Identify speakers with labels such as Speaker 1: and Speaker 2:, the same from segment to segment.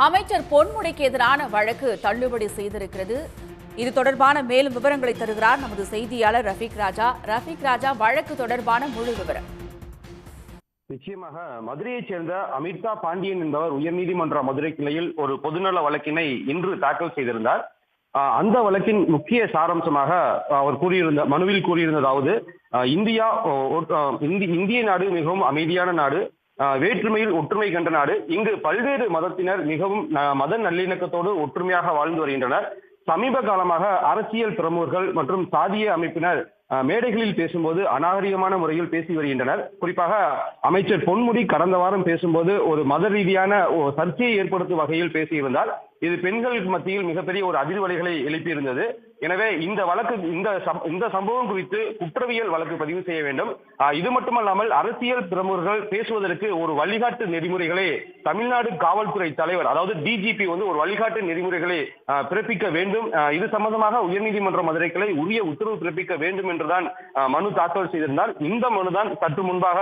Speaker 1: அமைச்சர் பொன்முடிக்கு எதிரான வழக்கு தள்ளுபடி செய்திருக்கிறது. இது தொடர்பான மேலும் விவரங்களை தருகிறார் நமது செய்தியாளர் ரஃபீக் ராஜா. ரஃபீக் ராஜா, வழக்கு தொடர்பான முழு விவரம்.
Speaker 2: நிச்சயமாக மதுரையைச் சேர்ந்த அமிர்தா பாண்டியன் என்பவர் உயர்நீதிமன்ற மதுரை கிளையில் ஒரு பொதுநல வழக்கினை இன்று தாக்கல் செய்திருந்தார். அந்த வழக்கின் முக்கிய சாராம்சமாக அவர் மனுவில் கூறியிருந்ததாவது, இந்திய நாடு மிகவும் அமைதியான நாடு, வேற்றுமையில் ஒற்றுமை கண்ட நாடு. இங்கு பல்வேறு மதத்தினர் மிகவும் மத நல்லிணக்கத்தோடு ஒற்றுமையாக வாழ்ந்து வருகின்றனர். சமீப காலமாக அரசியல் பிரமுகர்கள் மற்றும் சாதிய அமைப்பினர் மேடைகளில் பேசும்போது அநாகரிகமான முறையில் பேசி வருகின்றனர். குறிப்பாக அமைச்சர் பொன்முடி கடந்த வாரம் பேசும்போது ஒரு மத ரீதியான சர்ச்சையை ஏற்படுத்தும் வகையில் பேசியிருந்தார். இது பெண்களுக்கு மத்தியில் மிகப்பெரிய ஒரு அதிர்வலைகளை எழுப்பியிருந்தது. எனவே இந்த சம்பவம் குறித்து குற்றவியல் வழக்கு பதிவு செய்ய வேண்டும். இது மட்டுமல்லாமல் அரசியல் பிரமுகர்கள் பேசுவதற்கு ஒரு வழிகாட்டு நெறிமுறைகளை தமிழ்நாடு காவல்துறை தலைவர், அதாவது டிஜிபி ஒரு வழிகாட்டு நெறிமுறைகளை பிறப்பிக்க வேண்டும். இது சம்பந்தமாக உயர்நீதிமன்ற மதுரை கிளை உரிய உத்தரவு பிறப்பிக்க வேண்டும் என்றுதான் மனு தாக்கல் செய்திருந்தார். இந்த மனுதான் சற்று முன்பாக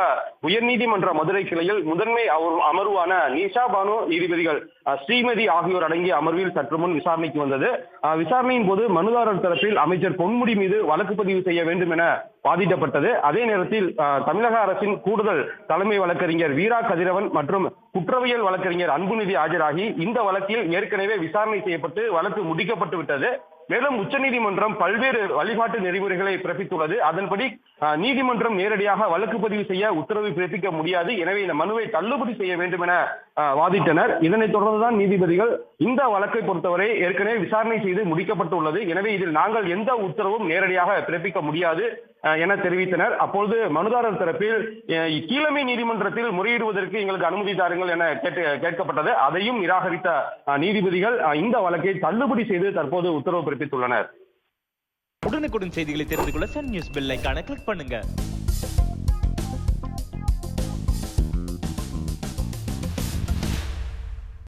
Speaker 2: உயர்நீதிமன்ற மதுரை கிளையில் முதன்மை அமர்வான நிஷா பானு, நீதிபதிகள் ஸ்ரீமதி ஆகியோர் அடங்கிய அமர்வில் சற்று முன் விசாரணைக்கு வந்தது. விசாரணையின் போது மனுதாரர் தரப்பில் அமைச்சர் பொன்முடி மீது வழக்கு பதிவு செய்ய வேண்டும் என வாதிடப்பட்டது. அதே நேரத்தில் தமிழக அரசின் கூடுதல் தலைமை வழக்கறிஞர் வீரா கதிரவன் மற்றும் குற்றவியல் வழக்கறிஞர் அன்புநிதி ஆஜராகி இந்த வழக்கில் ஏற்கனவே விசாரணை செய்யப்பட்டு வழக்கு முடிக்கப்பட்டு விட்டது. மேலும் உச்சநீதிமன்றம் பல்வேறு வழிகாட்டு நெறிமுறைகளை பிறப்பித்துள்ளது. அதன்படி நீதிமன்றம் நேரடியாக வழக்கு பதிவு செய்ய உத்தரவு பிறப்பிக்க முடியாது. எனவே இந்த மனுவை தள்ளுபடி செய்ய வேண்டும் என வாதிட்டனர். இதனைத் தொடர்ந்துதான் நீதிபதிகள் இந்த வழக்கை பொறுத்தவரை ஏற்கனவே விசாரணை செய்து முடிக்கப்பட்டுள்ளது, எனவே இதில் நாங்கள் எந்த உத்தரவும் நேரடியாக பிறப்பிக்க முடியாது என தெரிவித்தனர். அப்பொழுது மனுதாரர் தரப்பில் கீழமை நீதிமன்றத்தில் முறையிடுவதற்கு எங்களுக்கு அனுமதி தாருங்கள் என கேட்கப்பட்டது. அதையும் நிராகரித்த நீதிபதிகள் இந்த வழக்கை தள்ளுபடி செய்து தற்போது உத்தரவு பிறப்பித்துள்ளனர்.
Speaker 3: உடனுக்குடன் செய்திகளை தெரிந்து கொள்ள சன் நியூஸ் பெல் ஐகானை கிளிக் பண்ணுங்க.